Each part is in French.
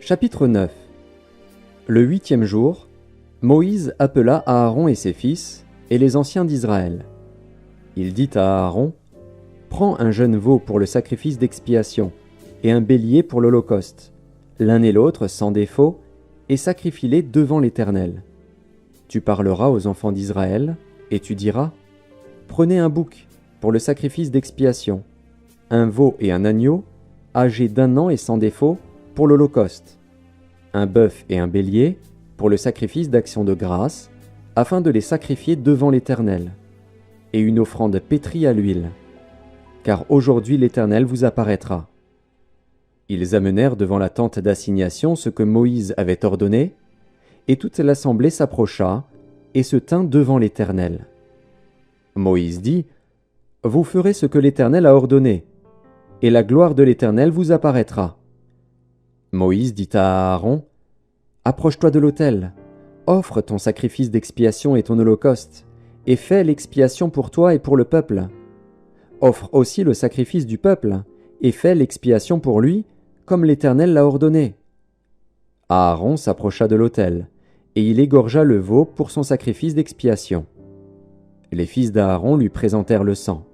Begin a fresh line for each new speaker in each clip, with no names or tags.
Chapitre 9. Le 8e jour, Moïse appela Aaron et ses fils, et les anciens d'Israël. Il dit à Aaron, « Prends un jeune veau pour le sacrifice d'expiation, et un bélier pour l'holocauste, l'un et l'autre sans défaut, et sacrifie-les devant l'Éternel. Tu parleras aux enfants d'Israël, et tu diras, « Prenez un bouc pour le sacrifice d'expiation, un veau et un agneau, âgés d'1 an et sans défaut, pour l'holocauste, un bœuf et un bélier pour le sacrifice d'action de grâce, afin de les sacrifier devant l'Éternel, et une offrande pétrie à l'huile, car aujourd'hui l'Éternel vous apparaîtra. » Ils amenèrent devant la tente d'assignation ce que Moïse avait ordonné, et toute l'assemblée s'approcha et se tint devant l'Éternel. Moïse dit, « Vous ferez ce que l'Éternel a ordonné, et la gloire de l'Éternel vous apparaîtra. » Moïse dit à Aaron, « Approche-toi de l'autel, offre ton sacrifice d'expiation et ton holocauste, et fais l'expiation pour toi et pour le peuple. Offre aussi le sacrifice du peuple, et fais l'expiation pour lui, comme l'Éternel l'a ordonné. » Aaron s'approcha de l'autel, et il égorgea le veau pour son sacrifice d'expiation. Les fils d'Aaron lui présentèrent le sang.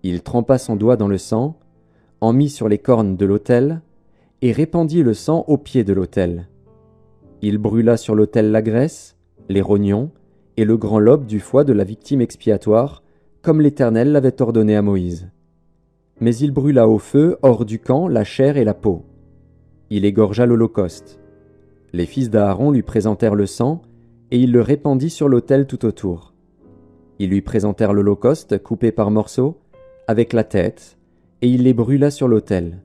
Il trempa son doigt dans le sang, en mit sur les cornes de l'autel, et répandit le sang au pied de l'autel. Il brûla sur l'autel la graisse, les rognons et le grand lobe du foie de la victime expiatoire, comme l'Éternel l'avait ordonné à Moïse. Mais il brûla au feu, hors du camp, la chair et la peau. Il égorgea l'holocauste. Les fils d'Aaron lui présentèrent le sang, et il le répandit sur l'autel tout autour. Ils lui présentèrent l'holocauste coupé par morceaux, avec la tête, et il les brûla sur l'autel.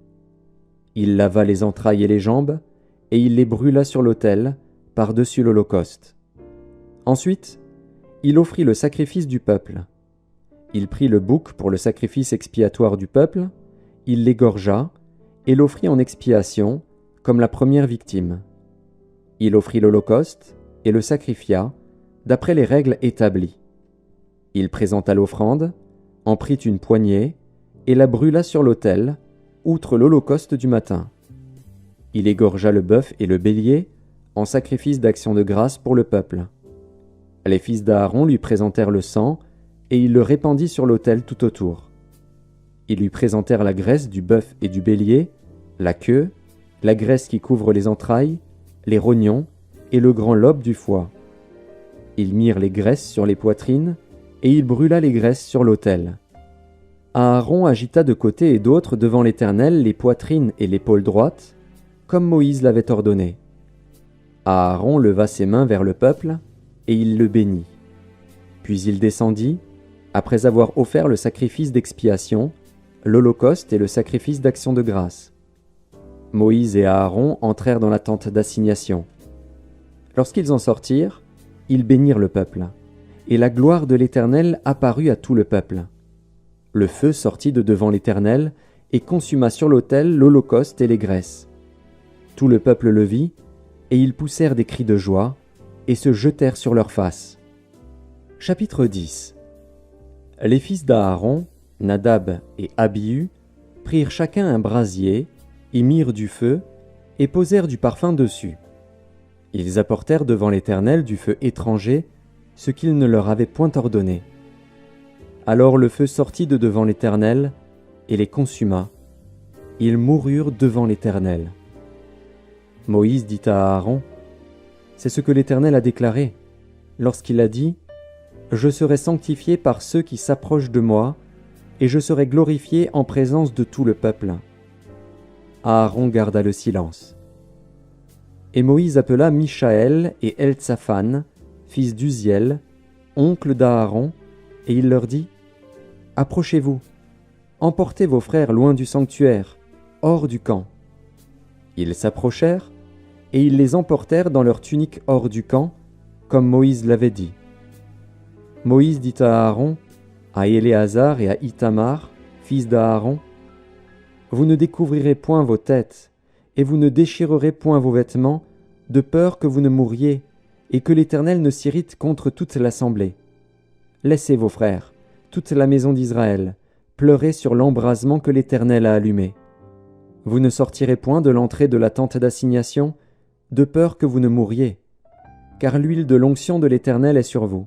Il lava les entrailles et les jambes, et il les brûla sur l'autel, par-dessus l'holocauste. Ensuite, il offrit le sacrifice du peuple. Il prit le bouc pour le sacrifice expiatoire du peuple, il l'égorgea, et l'offrit en expiation, comme la première victime. Il offrit l'holocauste, et le sacrifia, d'après les règles établies. Il présenta l'offrande, en prit une poignée, et la brûla sur l'autel, outre l'holocauste du matin. Il égorgea le bœuf et le bélier en sacrifice d'action de grâce pour le peuple. Les fils d'Aaron lui présentèrent le sang, et il le répandit sur l'autel tout autour. Ils lui présentèrent la graisse du bœuf et du bélier, la queue, la graisse qui couvre les entrailles, les rognons et le grand lobe du foie. Ils mirent les graisses sur les poitrines, et il brûla les graisses sur l'autel. Aaron agita de côté et d'autre devant l'Éternel les poitrines et l'épaule droite, comme Moïse l'avait ordonné. Aaron leva ses mains vers le peuple, et il le bénit. Puis il descendit, après avoir offert le sacrifice d'expiation, l'holocauste et le sacrifice d'action de grâce. Moïse et Aaron entrèrent dans la tente d'assignation. Lorsqu'ils en sortirent, ils bénirent le peuple, et la gloire de l'Éternel apparut à tout le peuple. Le feu sortit de devant l'Éternel et consuma sur l'autel l'holocauste et les graisses. Tout le peuple le vit, et ils poussèrent des cris de joie, et se jetèrent sur leurs faces. Chapitre 10. Les fils d'Aaron, Nadab et Abihu, prirent chacun un brasier, y mirent du feu, et posèrent du parfum dessus. Ils apportèrent devant l'Éternel du feu étranger, ce qu'il ne leur avait point ordonné. Alors le feu sortit de devant l'Éternel, et les consuma. Ils moururent devant l'Éternel. Moïse dit à Aaron, « C'est ce que l'Éternel a déclaré, lorsqu'il a dit, « Je serai sanctifié par ceux qui s'approchent de moi, et je serai glorifié en présence de tout le peuple. » Aaron garda le silence. Et Moïse appela Mishaël et Eltsaphan, fils d'Uziel, oncle d'Aaron, et il leur dit, « Approchez-vous, emportez vos frères loin du sanctuaire, hors du camp. » Ils s'approchèrent, et ils les emportèrent dans leurs tuniques hors du camp, comme Moïse l'avait dit. Moïse dit à Aaron, à Éléazar et à Ithamar, fils d'Aaron, « Vous ne découvrirez point vos têtes, et vous ne déchirerez point vos vêtements, de peur que vous ne mouriez, et que l'Éternel ne s'irrite contre toute l'assemblée. Laissez vos frères, toute la maison d'Israël, pleurer sur l'embrasement que l'Éternel a allumé. Vous ne sortirez point de l'entrée de la tente d'assignation, de peur que vous ne mouriez, car l'huile de l'onction de l'Éternel est sur vous. »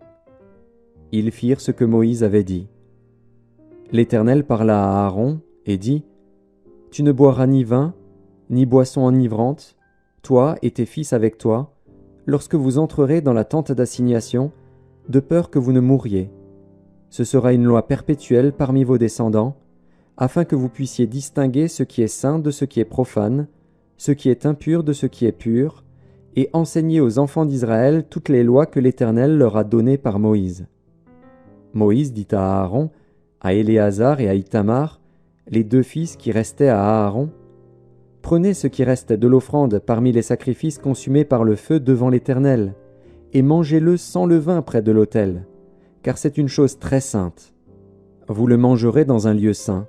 Ils firent ce que Moïse avait dit. L'Éternel parla à Aaron et dit, « Tu ne boiras ni vin, ni boisson enivrante, toi et tes fils avec toi, lorsque vous entrerez dans la tente d'assignation, de peur que vous ne mouriez. Ce sera une loi perpétuelle parmi vos descendants, afin que vous puissiez distinguer ce qui est saint de ce qui est profane, ce qui est impur de ce qui est pur, et enseigner aux enfants d'Israël toutes les lois que l'Éternel leur a données par Moïse. » Moïse dit à Aaron, à Éléazar et à Ithamar, les 2 fils qui restaient à Aaron, « Prenez ce qui reste de l'offrande parmi les sacrifices consumés par le feu devant l'Éternel, et mangez-le sans levain près de l'autel, car c'est une chose très sainte. Vous le mangerez dans un lieu saint.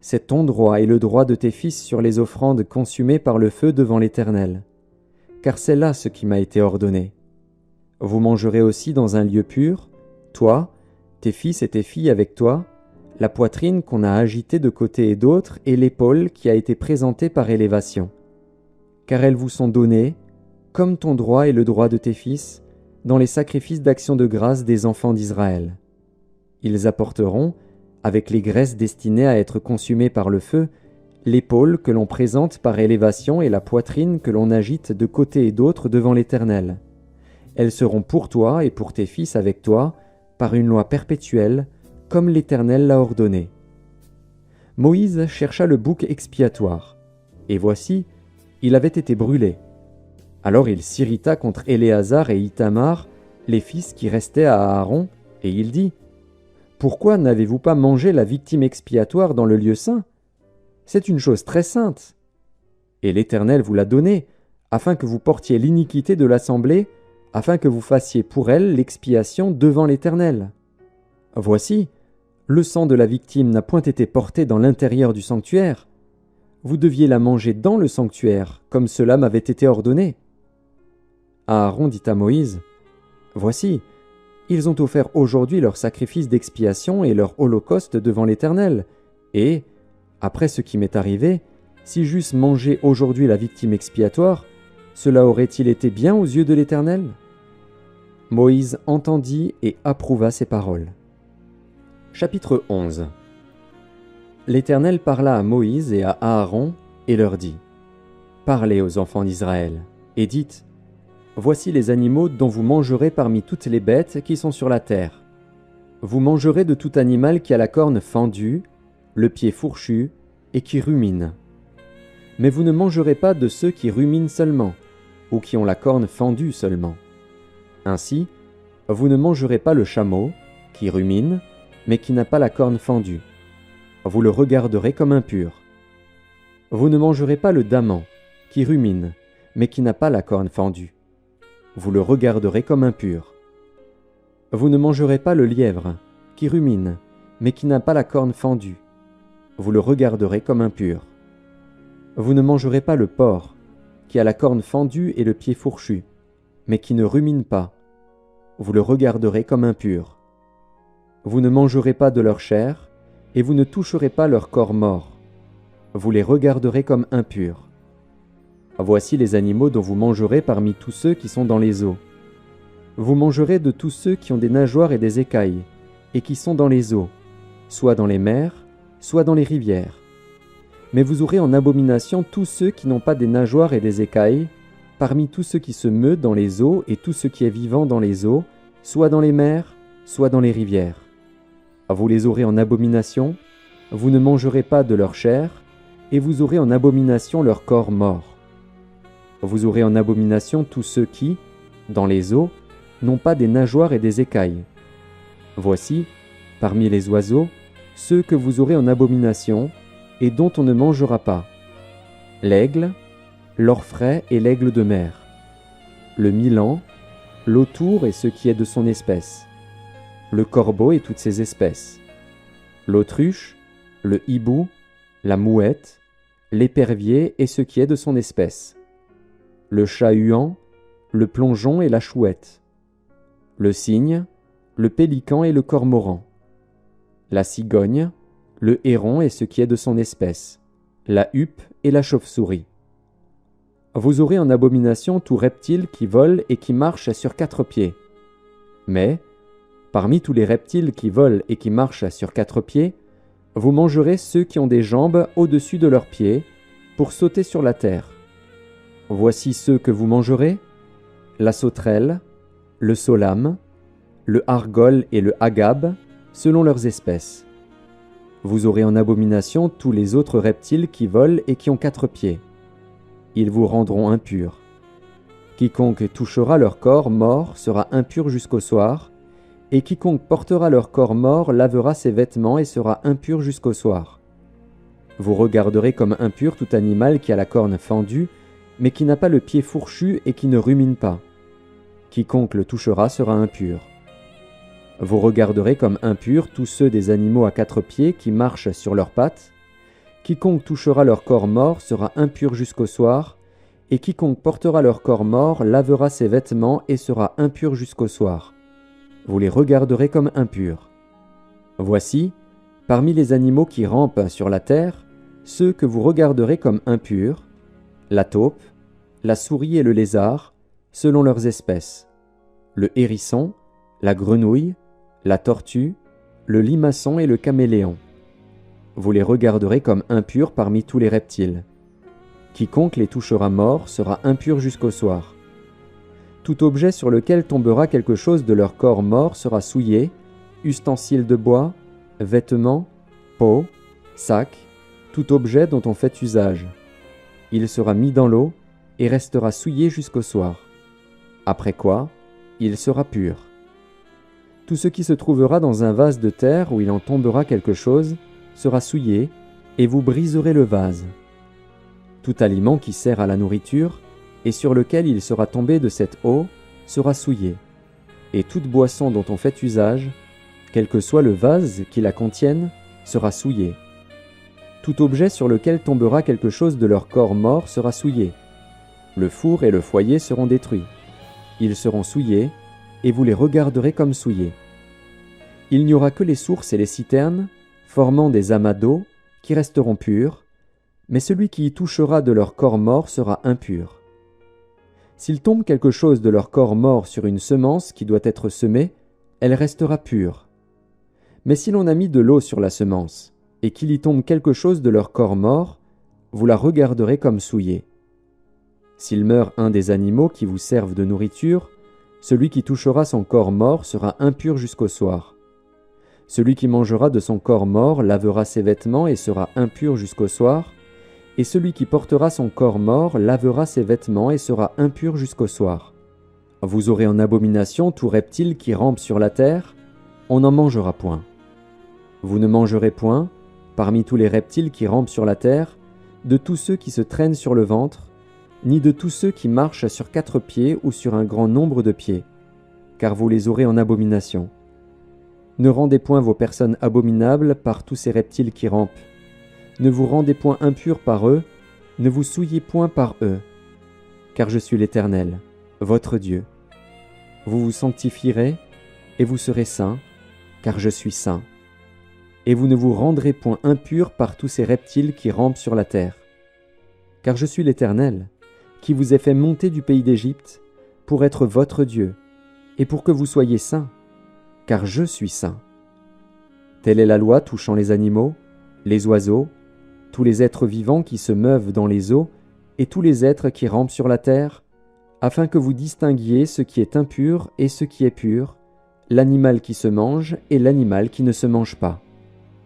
C'est ton droit et le droit de tes fils sur les offrandes consumées par le feu devant l'Éternel, car c'est là ce qui m'a été ordonné. Vous mangerez aussi dans un lieu pur, toi, tes fils et tes filles avec toi, la poitrine qu'on a agitée de côté et d'autre et l'épaule qui a été présentée par élévation. Car elles vous sont données, comme ton droit et le droit de tes fils, dans les sacrifices d'action de grâce des enfants d'Israël. Ils apporteront, avec les graisses destinées à être consumées par le feu, l'épaule que l'on présente par élévation et la poitrine que l'on agite de côté et d'autre devant l'Éternel. Elles seront pour toi et pour tes fils avec toi, par une loi perpétuelle, comme l'Éternel l'a ordonné. Moïse chercha le bouc expiatoire, et voici, il avait été brûlé. Alors il s'irrita contre Éléazar et Ithamar, les fils qui restaient à Aaron, et il dit, « Pourquoi n'avez-vous pas mangé la victime expiatoire dans le lieu saint ? C'est une chose très sainte. Et l'Éternel vous l'a donnée, afin que vous portiez l'iniquité de l'assemblée, afin que vous fassiez pour elle l'expiation devant l'Éternel. Voici, le sang de la victime n'a point été porté dans l'intérieur du sanctuaire. Vous deviez la manger dans le sanctuaire, comme cela m'avait été ordonné. » Aaron dit à Moïse, « Voici, ils ont offert aujourd'hui leur sacrifice d'expiation et leur holocauste devant l'Éternel, et, après ce qui m'est arrivé, si j'eusse mangé aujourd'hui la victime expiatoire, cela aurait-il été bien aux yeux de l'Éternel ?» Moïse entendit et approuva ces paroles. Chapitre 11. L'Éternel parla à Moïse et à Aaron et leur dit, « Parlez aux enfants d'Israël, et dites, Voici les animaux dont vous mangerez parmi toutes les bêtes qui sont sur la terre. Vous mangerez de tout animal qui a la corne fendue, le pied fourchu, et qui rumine. Mais vous ne mangerez pas de ceux qui ruminent seulement, ou qui ont la corne fendue seulement. Ainsi, vous ne mangerez pas le chameau, qui rumine, mais qui n'a pas la corne fendue. Vous le regarderez comme impur. Vous ne mangerez pas le daman, qui rumine, mais qui n'a pas la corne fendue. Vous le regarderez comme impur. Vous ne mangerez pas le lièvre, qui rumine, mais qui n'a pas la corne fendue. Vous le regarderez comme impur. Vous ne mangerez pas le porc, qui a la corne fendue et le pied fourchu, mais qui ne rumine pas. Vous le regarderez comme impur. Vous ne mangerez pas de leur chair, et vous ne toucherez pas leur corps mort. Vous les regarderez comme impurs. Voici les animaux dont vous mangerez parmi tous ceux qui sont dans les eaux. Vous mangerez de tous ceux qui ont des nageoires et des écailles, et qui sont dans les eaux, soit dans les mers, soit dans les rivières. Mais vous aurez en abomination tous ceux qui n'ont pas des nageoires et des écailles, parmi tous ceux qui se meuvent dans les eaux et tout ce qui est vivant dans les eaux, soit dans les mers, soit dans les rivières. Vous les aurez en abomination, vous ne mangerez pas de leur chair, et vous aurez en abomination leur corps mort. Vous aurez en abomination tous ceux qui, dans les eaux, n'ont pas des nageoires et des écailles. Voici, parmi les oiseaux, ceux que vous aurez en abomination, et dont on ne mangera pas. L'aigle, l'orfraie et l'aigle de mer. Le milan, l'autour et ce qui est de son espèce. Le corbeau et toutes ses espèces. L'autruche, le hibou, la mouette, l'épervier et ce qui est de son espèce. Le chat-huant, le plongeon et la chouette. Le cygne, le pélican et le cormoran. La cigogne, le héron et ce qui est de son espèce. La huppe et la chauve-souris. Vous aurez en abomination tout reptile qui vole et qui marche sur 4 pieds. Mais, parmi tous les reptiles qui volent et qui marchent sur 4 pieds, vous mangerez ceux qui ont des jambes au-dessus de leurs pieds, pour sauter sur la terre. Voici ceux que vous mangerez: la sauterelle, le solame, le argol et le agab, selon leurs espèces. Vous aurez en abomination tous les autres reptiles qui volent et qui ont 4 pieds. Ils vous rendront impurs. Quiconque touchera leur corps mort sera impur jusqu'au soir, et quiconque portera leur corps mort lavera ses vêtements et sera impur jusqu'au soir. Vous regarderez comme impur tout animal qui a la corne fendue, mais qui n'a pas le pied fourchu et qui ne rumine pas. Quiconque le touchera sera impur. Vous regarderez comme impurs tous ceux des animaux à 4 pieds qui marchent sur leurs pattes. Quiconque touchera leur corps mort sera impur jusqu'au soir, et quiconque portera leur corps mort lavera ses vêtements et sera impur jusqu'au soir. Vous les regarderez comme impurs. Voici, parmi les animaux qui rampent sur la terre, ceux que vous regarderez comme impurs: la taupe, la souris et le lézard, selon leurs espèces, le hérisson, la grenouille, la tortue, le limaçon et le caméléon. Vous les regarderez comme impurs parmi tous les reptiles. Quiconque les touchera mort sera impur jusqu'au soir. Tout objet sur lequel tombera quelque chose de leur corps mort sera souillé: ustensiles de bois, vêtements, peau, sac, tout objet dont on fait usage. Il sera mis dans l'eau et restera souillé jusqu'au soir. Après quoi, il sera pur. Tout ce qui se trouvera dans un vase de terre où il en tombera quelque chose sera souillé, et vous briserez le vase. Tout aliment qui sert à la nourriture, et sur lequel il sera tombé de cette eau, sera souillé. Et toute boisson dont on fait usage, quel que soit le vase qui la contienne, sera souillé. Tout objet sur lequel tombera quelque chose de leur corps mort sera souillé. Le four et le foyer seront détruits. Ils seront souillés, et vous les regarderez comme souillés. Il n'y aura que les sources et les citernes, formant des amas d'eau, qui resteront purs, mais celui qui y touchera de leur corps mort sera impur. S'il tombe quelque chose de leur corps mort sur une semence qui doit être semée, elle restera pure. Mais si l'on a mis de l'eau sur la semence, et qu'il y tombe quelque chose de leur corps mort, vous la regarderez comme souillée. S'il meurt un des animaux qui vous servent de nourriture, celui qui touchera son corps mort sera impur jusqu'au soir. Celui qui mangera de son corps mort lavera ses vêtements et sera impur jusqu'au soir, et celui qui portera son corps mort lavera ses vêtements et sera impur jusqu'au soir. Vous aurez en abomination tout reptile qui rampe sur la terre, on n'en mangera point. Vous ne mangerez point, parmi tous les reptiles qui rampent sur la terre, de tous ceux qui se traînent sur le ventre, ni de tous ceux qui marchent sur 4 pieds ou sur un grand nombre de pieds, car vous les aurez en abomination. Ne rendez point vos personnes abominables par tous ces reptiles qui rampent. Ne vous rendez point impurs par eux, ne vous souillez point par eux, car je suis l'Éternel, votre Dieu. Vous vous sanctifierez, et vous serez saints, car je suis saint. Et vous ne vous rendrez point impurs par tous ces reptiles qui rampent sur la terre. Car je suis l'Éternel, qui vous ai fait monter du pays d'Égypte, pour être votre Dieu, et pour que vous soyez saints, car je suis saint. Telle est la loi touchant les animaux, les oiseaux, tous les êtres vivants qui se meuvent dans les eaux, et tous les êtres qui rampent sur la terre, afin que vous distinguiez ce qui est impur et ce qui est pur, l'animal qui se mange et l'animal qui ne se mange pas.